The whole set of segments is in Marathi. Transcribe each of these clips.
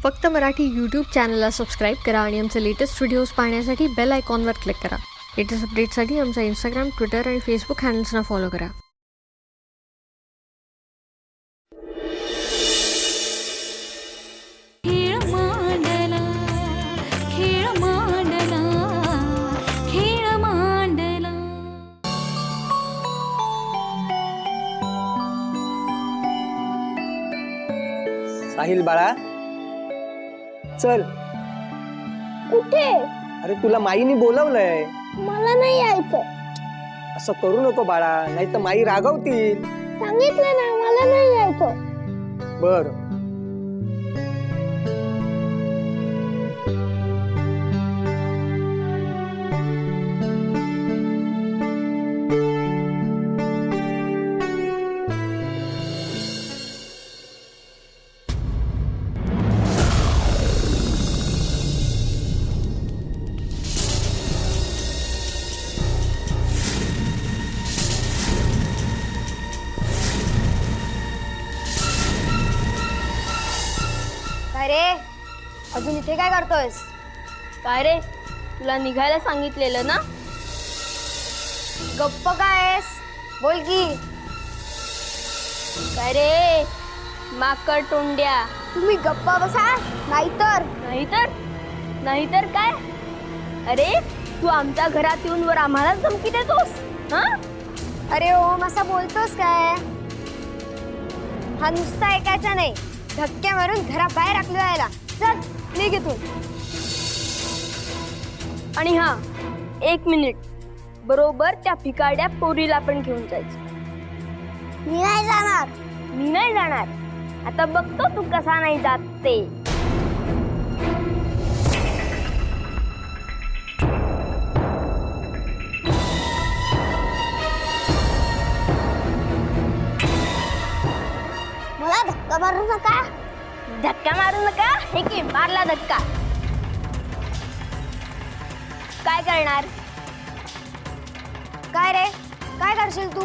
फक्त मराठी यूट्यूब चॅनलला सबस्क्राईब करा आणि आमचे लेटेस्ट व्हिडिओज पाहण्यासाठी बेल आयकॉनवर क्लिक करा. लेटेस्ट अपडेट्ससाठी आमचा इंस्टाग्राम, ट्विटर आणि फेसबुक हँडल्सना फॉलो करा. साहिल बाळा चल. कुठे? अरे तुला माईने बोलवलंय. मला नाही यायचं. असं करू नको बाळा, नाही तर माई रागवतील. सांगितलं ना मला नाही यायचं. बर अरे अजून इथे काय करतोयस? काय रे, तुला निघायला सांगितलेलं ना? गप्प कायस? बोल की. काय रे माकड तोंड्या, तुम्ही गप्पा बसा, नाहीतर नाहीतर काय? अरे तू आमच्या घरात येऊन वर आम्हालाच धमकी देतोस हा? अरे ओम असा बोलतोस काय? हा नुसता ऐकायचा नाही, धक्के मारून घराबाहेर टाकलं जायला. चल निघ इथून. आणि हा 1 मिनिट, बरोबर त्या भिकारड्या पोरीला पण घेऊन जायचं. मी नाही जाणार. मी नाही जाणार. आता बघतो तू कसा नाही जात ते. मला धक्का मारू नका. धक्का मारू नका. हे की मारला धक्का. काय करणार? काय रे, काय करशील तू?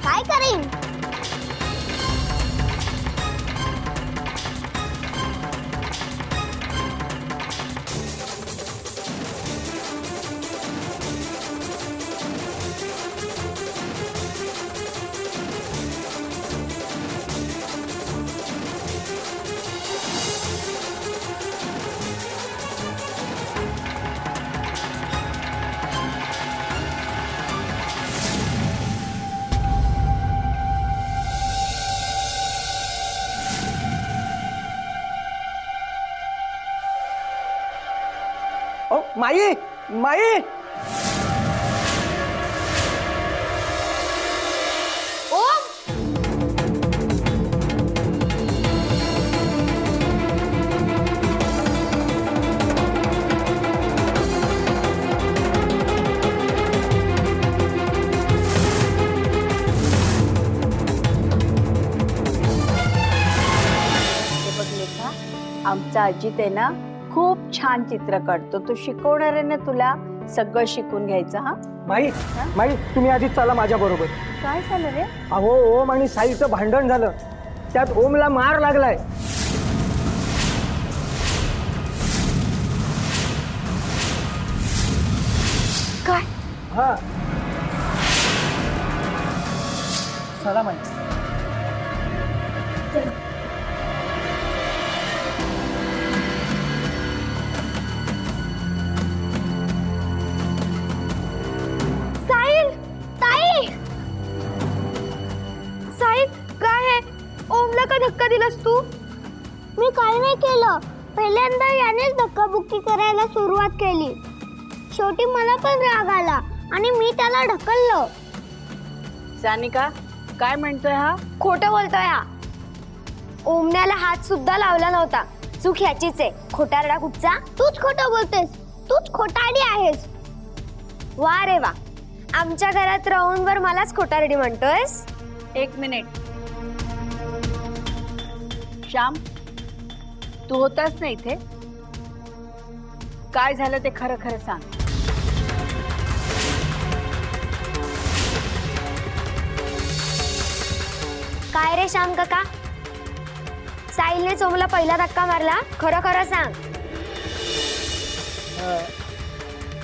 काय करीन? ओ माई माई. आमचा अजित आहे ना, खूप छान चित्र काढतो. तो शिकवणार आहे ना तुला, सगळं शिकून घ्यायचं. हा माई माई तुम्ही आधी चला माझ्या बरोबर. काय झालं रे? अहो ओम आणि साईचं भांडण झालं, त्यात ओमला मार लागलाय. काय? हा चला माई. साहिल, ताई. साहिल काय आहे? ओमला का धक्का दिलास तू? मी काही नाही केलं. पहिल्यांदा यानेच धक्काबुक्की करायला सुरुवात केली. शेवटी मला पण राग आला आणि मी त्याला ढकललं. सानिका काय म्हणतोय हा? खोटं बोलतोय हा. ओमण्याला हात सुद्धा लावला नव्हता. चूक ह्याचीच आहे. खोटारडा कुठचा? तूच खोटं बोलतेस. तूच खोटारडी आहेस. वा रे वा, आमच्या घरात राहून वर मलाच खोटारडी म्हणतोयस. एक मिनिट. श्याम, तू होतास ना इथे? काय झालं ते खरं खरं सांग. काय रे श्याम काका, साहिलने सोमला पहिला धक्का मारला, खरं खरं सांग.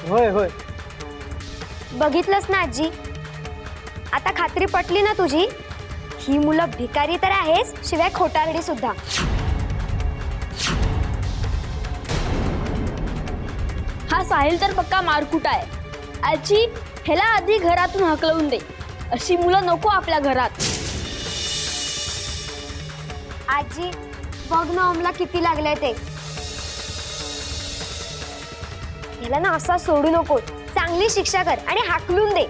होय होय. बघितलंस ना आजी, आता खात्री पटली ना तुझी. ही मुलं भिकारी तर आहेच, शिवाय खोटारडी सुद्धा. हा साहिल तर पक्का मारकुटा आहे. आजी, ह्याला आधी घरातून हकलवून दे. अशी मुलं नको आपल्या घरात. आजी बघ ना ओमला किती लागलंय ते. याला ना असा सोडू नको, चांगली शिक्षा कर आणि हाकलून दे.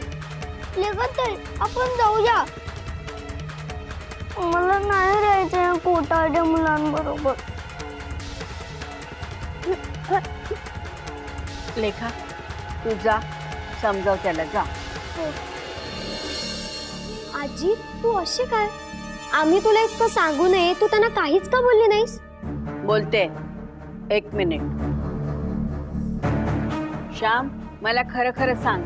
आपण जाऊया. मला नाही राहायचं खोटारड्या मुलांबरोबर. लेखा, तू जा, समजाव त्याला, जा. आजी तू अशी काय? आम्ही तुला इतकं सांगू नये, तू त्यांना काहीच का बोलली नाहीस? बोलते. एक मिनिट. श्याम, मला खरं खरं सांग,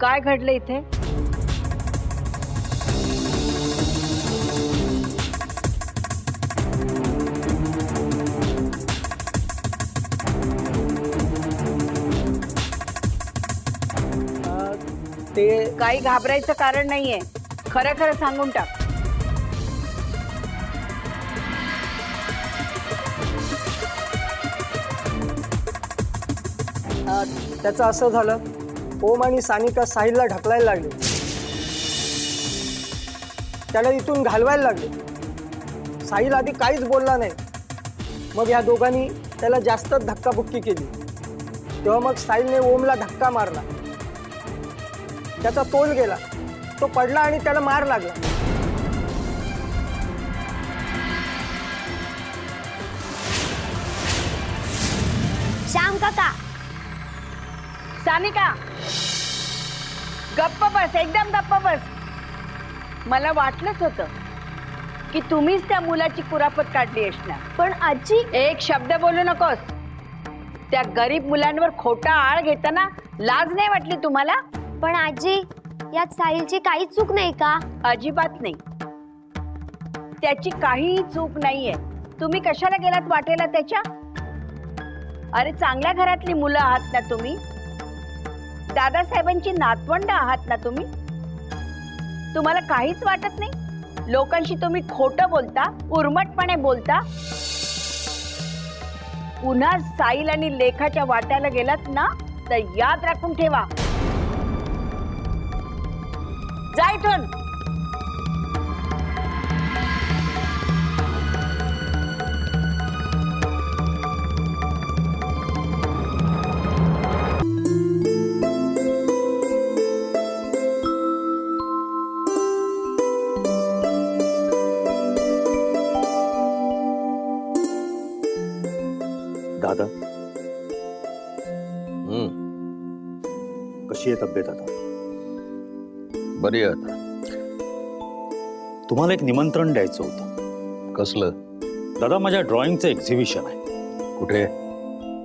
काय घडलं इथे? ते काही घाबरायचं कारण नाहीये, खरं खरं सांगून टाक. त्याचं असं झालं, ओम आणि सानिका साहिलला ढकलायला लागले, त्याला इथून घालवायला लागले. साहिल आधी काहीच बोलला नाही. मग या दोघांनी त्याला जास्त धक्काबुक्की केली. तेव्हा मग साहिलने ओमला धक्का मारला. त्याचा तोल गेला, तो पडला आणि त्याला मार लागला. श्याम काका, सानिका, गप्प बस, एकदम गप्प बस. मला वाटलंच होतं की तुम्हीच त्या मुलाची कुरापत काढली असणार. पण आजी, एक शब्द बोलू नकोस. त्या गरीब मुलांवर खोटा आळ घेताना लाज नाही वाटली तुम्हाला? पण आजी यात साहिलची काहीच चूक नाही का? अजिबात नाही, त्याची काहीही चूक नाहीये. तुम्ही कशाला गेलात वाटेला त्याच्या? अरे चांगल्या घरातली मुलं आहात ना तुम्ही, दादासाहेबांची नातवंड आहात ना तुम्ही. तुम्हाला काहीच वाटत नाही? लोकांशी तुम्ही खोटं बोलता, उर्मटपणे बोलता. पुन्हा साहिल आणि लेखाच्या वाट्याला गेलात ना तर याद राखून ठेवा. जा इथून. दादा, कशी आहे तब्येत आता? बरी आहे आता. तुम्हाला एक निमंत्रण द्यायचं होतं. कसलं? दादा, माझ्या ड्रॉइंगचं एक्झिबिशन आहे कुठे?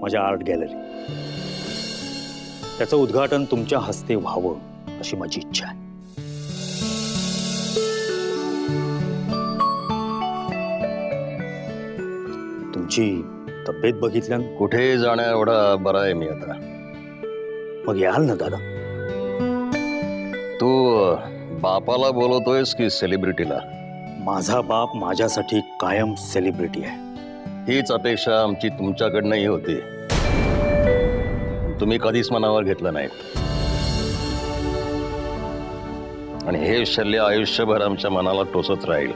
माझ्या आर्ट गॅलरी. त्याचं उद्घाटन तुमच्या हस्ते व्हावं अशी माझी इच्छा आहे. तुमची तब्येत बघितल्यानं कुठे जाण्या एवढा बरा आहे मी आता. मग याल ना दादा? तू बापाला बोलवतोयस की सेलिब्रिटीला? माझा बाप माझ्यासाठी कायम सेलिब्रिटी आहे. हीच अपेक्षा आमची तुमच्याकडनंही होती. तुम्ही कधीच मनावर घेतलं नाहीत आणि हे शल्य आयुष्यभर आमच्या मनाला टोचत राहील.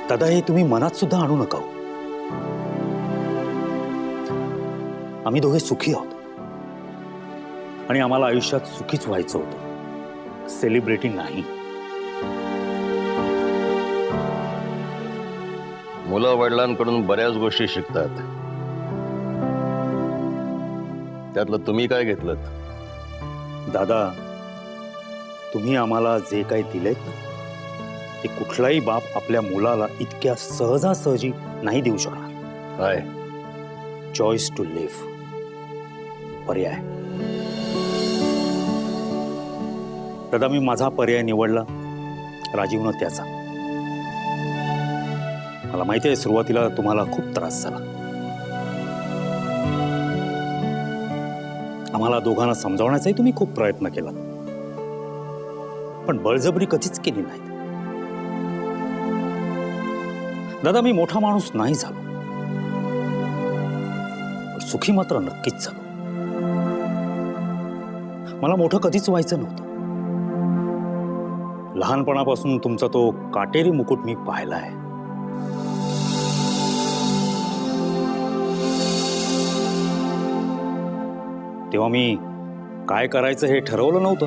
दादा, हे तुम्ही मनात सुद्धा आणू नका. आम्ही दोघे सुखी आहोत आणि आम्हाला आयुष्यात सुखीच व्हायचं होतं, सेलिब्रिटी नाही. मुलं वडिलांकडून बऱ्याच गोष्टी शिकतात. त्यातलं तुम्ही काय घेतलं? दादा, तुम्ही आम्हाला जे काही दिलेत ना, ते कुठलाही बाप आपल्या मुलाला इतक्या सहजासहजी नाही देऊ शकणार. काय? चॉईस टू लिव्ह, पर्याय. दादा, मी माझा पर्याय निवडला, राजीवनं त्याचा. मला माहिती आहे सुरुवातीला तुम्हाला खूप त्रास झाला. आम्हाला दोघांना समजावण्याचाही तुम्ही खूप प्रयत्न केला, पण बळजबरी कधीच केली नाही. दादा, मी मोठा माणूस नाही झालो, पण सुखी मात्र नक्कीच झालो. मला मोठं कधीच व्हायचं नव्हतं. लहानपणापासून तुमचा तो काटेरी मुकुट मी पाहिलाय. तेव्हा मी काय करायचं हे ठरवलं नव्हतं,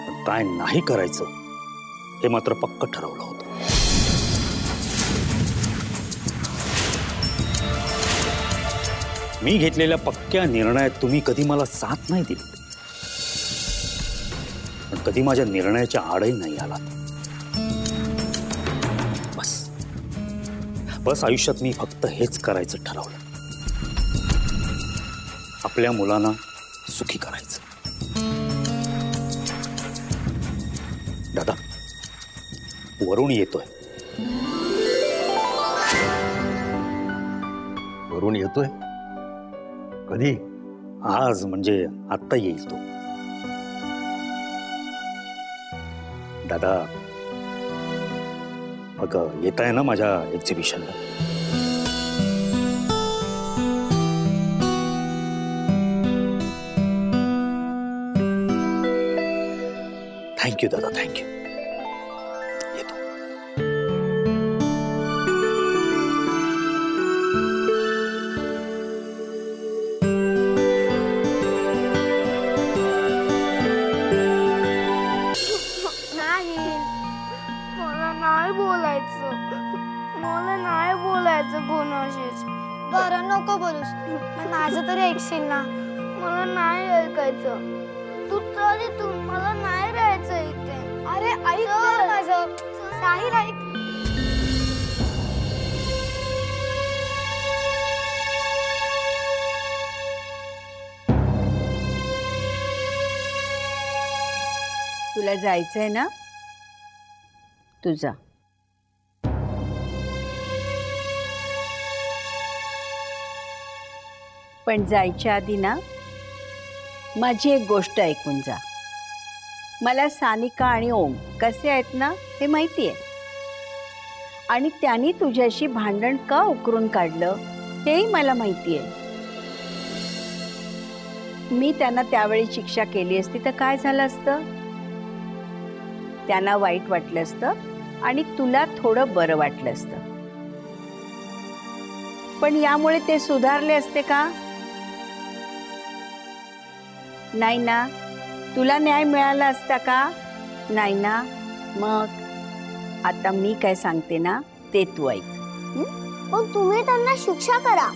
पण काय नाही करायचं हे मात्र पक्क ठरवलं होतं. मी घेतलेल्या पक्क्या निर्णयात तुम्ही कधी मला साथ नाही दिली, पण कधी माझ्या निर्णयाच्या आडही नाही आलात. बस आयुष्यात मी फक्त हेच करायचं ठरवलं, आपल्या मुलांना सुखी करायचं. दादा, वरुण येतोय. वरून येतोय? कधी? आज म्हणजे आत्ता येईल तो. दादा, मग येत आहे ना माझ्या एक्झिबिशनला? थँक्यू दादा, थँक्यू. येतो. नाही, मला नाही बोलायचं. मला नाही बोलायचं कोणाशीच. बरं, नको बोलूस. माझं तरी ऐकशील ना? मला नाही ऐकायचं. तू चल इथून, मला नाही राहायचं इथे. अरे ऐक तर माझं. साहिल, ऐक. तुला जायचंय ना? तुझा. पण जायच्या आधी ना माझी एक गोष्ट ऐकून जा. मला सानिका आणि ओम कसे आहेत ना हे माहिती आहे, आणि त्यांनी तुझ्याशी भांडण का उकरून काढलं तेही मला माहिती आहे. मी त्यांना त्यावेळी शिक्षा केली असती तर काय झालं असतं? त्यांना वाईट वाटलं असतं आणि तुला थोडं बरं वाटलं असतं. पण यामुळे ते सुधारले असते का? नाही ना. तुला न्याय मिळाला असता का? नाही ना. मग आता मी काय सांगते ना ते तू ऐक. मग तुम्ही त्यांना शिक्षा करा.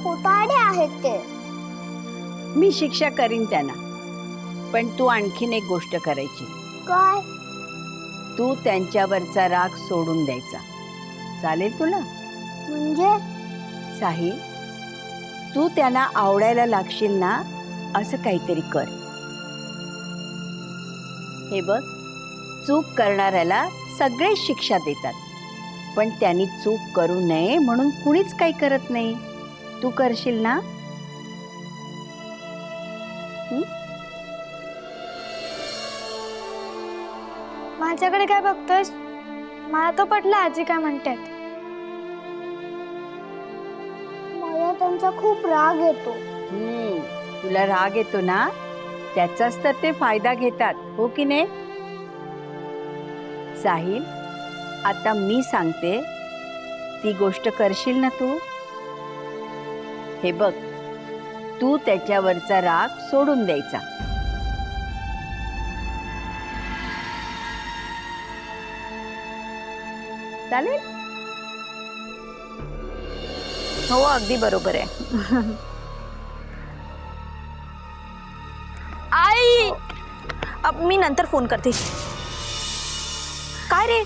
खोटारडे आहेत ते. मी शिक्षा करीन त्यांना, पण तू आणखीन एक गोष्ट करायची. काय? तू त्यांच्यावरचा राग सोडून द्यायचा. चालेल तुला? म्हणजे? साहिल, तू त्यांना आवडायला लागशील ना असं काहीतरी कर. हे बघ, चूक करणाऱ्याला सगळे शिक्षा देतात, पण त्यांनी चूक करू नये म्हणून कुणीच काही करत नाही. तू करशील ना? माझ्याकडे काय बघतोयस? मला तो पटलं आजी काय म्हणतात. मला त्यांचा खूप राग येतो. तुला राग येतो ना, त्याचाच तर ते फायदा घेतात, हो की नाही? साहिल, आता मी सांगते ती गोष्ट करशील ना तू? हे बघ, तू त्याच्यावरचा राग सोडून द्यायचा. चालेल? हो, अगदी बरोबर आहे. मी नंतर फोन करते. काय रे,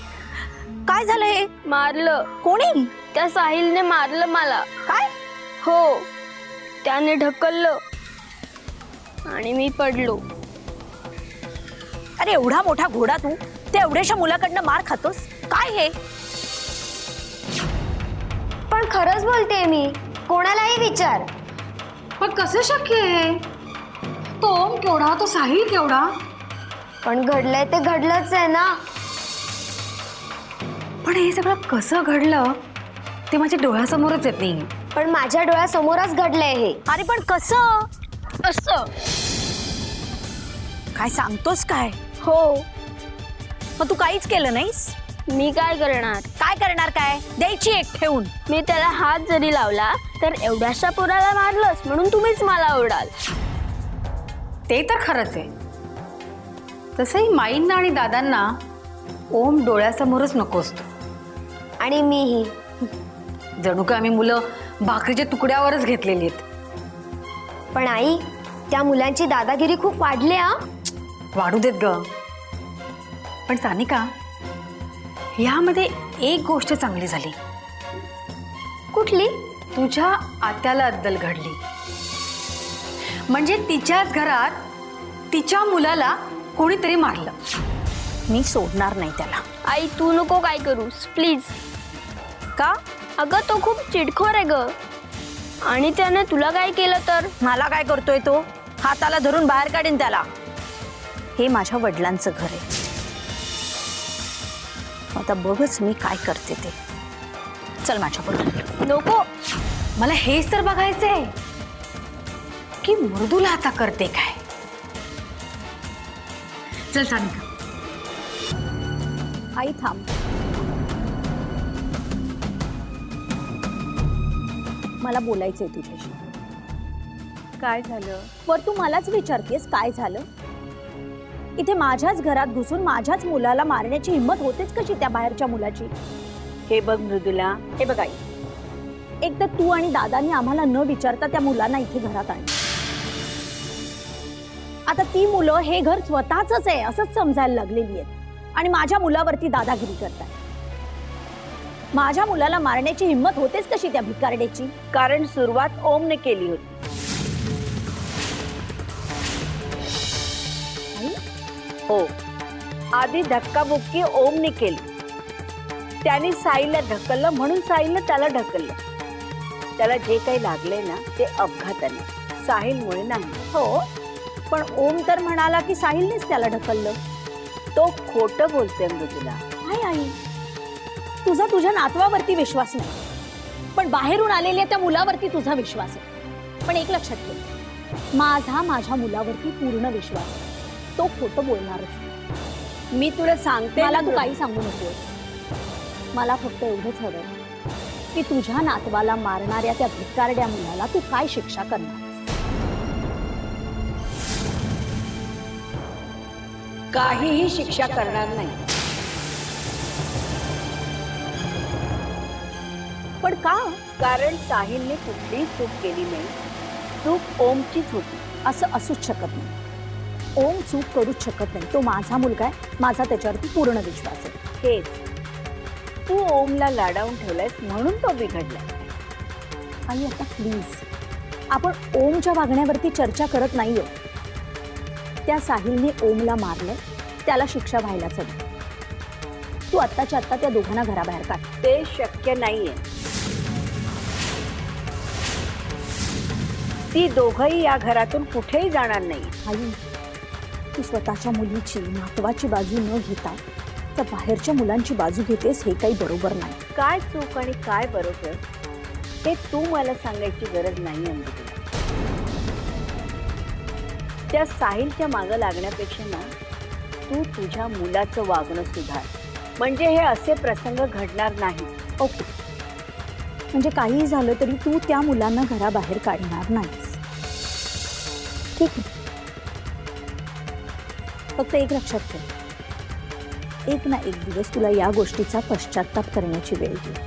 काय झालं हे? मारलं. कोणी? त्या साहिलने मारलं मला. काय? हो, त्याने ढकललं आणि मी पडलो. अरे एवढा मोठा घोडा तू, त्या एवढ्याशा मुलाकडनं मार खातोस? काय हे? पण खरंच बोलते मी, कोणालाही विचार. पण कसं शक्य आहे? तो ओम केवढा, तो साहिल केवढा. पण घडलंय ते घडलंच आहे ना. पण हे सगळं कसं घडलं ते माझ्या डोळ्यासमोरच येत नाही. पण माझ्या डोळ्यासमोरच घडलंय हे. अरे पण कसं? असं. काय सांगतोस काय? हो. मग तू काहीच केलं नाहीस? मी काय करणार? काय करणार? काय द्यायची एक ठेवून? मी त्याला हात जरी लावला तर एवढ्याशा पोराला मारलंस म्हणून तुम्हीच मला ओरडाल. ते तर खरंच आहे. तसंही माईंना आणि दादांना ओम डोळ्यासमोरच नको असतो. आणि मीही. जणू का आम्ही मुलं भाकरीच्या तुकड्यावरच घेतलेली आहेत. पण आई, त्या मुलांची दादागिरी खूप वाढली हा. वाढू देत ग. पण सानिका, यामध्ये एक गोष्ट चांगली झाली. कुठली? तुझ्या आत्याला अद्दल घडली. म्हणजे तिच्याच घरात तिच्या मुलाला कोणीतरी मारलं. मी सोडणार नाही त्याला. आई तू नको काय करूस प्लीज. का? अगं तो खूप चिडखोर आहे ग. आणि त्याने तुला काय केलं तर? मला काय करतोय तो? हाताला धरून बाहेर काढीन त्याला. हे माझ्या वडिलांचं घर आहे. आता बघच मी काय करते ते. चल माझ्याबरोबर. नको. मला हेच तर बघायचंय की मृदूला आता करते काय. चल सानिका. आई थांब. मला बोलायचंय तुझ्याशी. काय झालं? वर तू मलाच विचारतेस काय झालं? इथे माझ्याच घरात घुसून माझ्याच मुलाला मारण्याची हिंमत होतेच कशी त्या बाहेरच्या मुलाची? हे बघ मृदुला, हे बघ आई, एक तर तू आणि दादांनी आम्हाला न विचारता त्या मुलांना इथे घरात आणलं. आता ती मुलं हे घर स्वतःच आहे असंच समजायला लागलेली आहेत आणि माझ्या मुलावरती दादागिरी करतात. माझ्या मुलाला मारण्याची हिंमत होतेच कशी त्या भिकारड्याची? कारण सुरुवात ओमने केली होती. हो, आधी धक्काबुक्की ओमने केली. त्याने साईला ढकललं म्हणून साईला त्याला ढकललं. त्याला जे काही लागले ना ते अपघाताने, साहिलमुळे नाही. हो, पण ओम तर म्हणाला की साहिलनेच त्याला ढकललं. तो खोटं बोलतोय मृदुला. आई आई, तुझा तुझ्या नातवावरती विश्वास नाही, पण बाहेरून आलेल्या त्या मुलावरती तुझा विश्वास आहे. पण एक लक्षात ठेव, माझा माझ्या मुलावरती पूर्ण विश्वास आहे. तो खोटं बोलणारच. मी तुला सांगते, मला तू काही सांगू नकोस. मला फक्त एवढंच हवंय की तुझ्या नातवाला मारणाऱ्या त्या भिकारड्या मुलाला तू काय शिक्षा करणार? काहीही शिक्षा करणार नाही. पण का? कारण साहिलने कुठलीही चूक केली नाही. चूक ओमचीच होती. असं असूच शकत नाही. ओम चूक करूच शकत नाही. तो माझा मुलगा आहे, माझा त्याच्यावरती पूर्ण विश्वास आहे. हेच, तू ओमला लाडावून ठेवलायस म्हणून तो बिघडलाय. आणि आता प्लीज, आपण ओमच्या वागण्यावरती चर्चा करत नाहीये. त्या साहिलने ओमला मारलं, त्याला शिक्षा व्हायलाच हवी. तू आत्ताच्या आत्ता त्या दोघांना घराबाहेर काढ. ते शक्य नाहीये. ती दोघंही या घरातून कुठेही जाणार नाही. आई, तू स्वतःच्या मुलीची, नातवाची बाजू न घेता त्या बाहेरच्या मुलांची बाजू घेतेस, हे काही बरोबर नाही. काय चूक आणि काय बरोबर हे तू मला सांगायची गरज नाही आहे. त्या साहिलच्या मागं लागण्यापेक्षा ना तू तुझ्या मुलाचं वागणं सुधार, म्हणजे हे असे प्रसंग घडणार नाही. ओके, म्हणजे काही झालं तरी तू त्या मुलांना घराबाहेर काढणार नाहीस. ठीक आहे, फक्त एक लक्षात ठेव, एक ना एक दिवस तुला या गोष्टीचा पश्चाताप करण्याची वेळ येईल.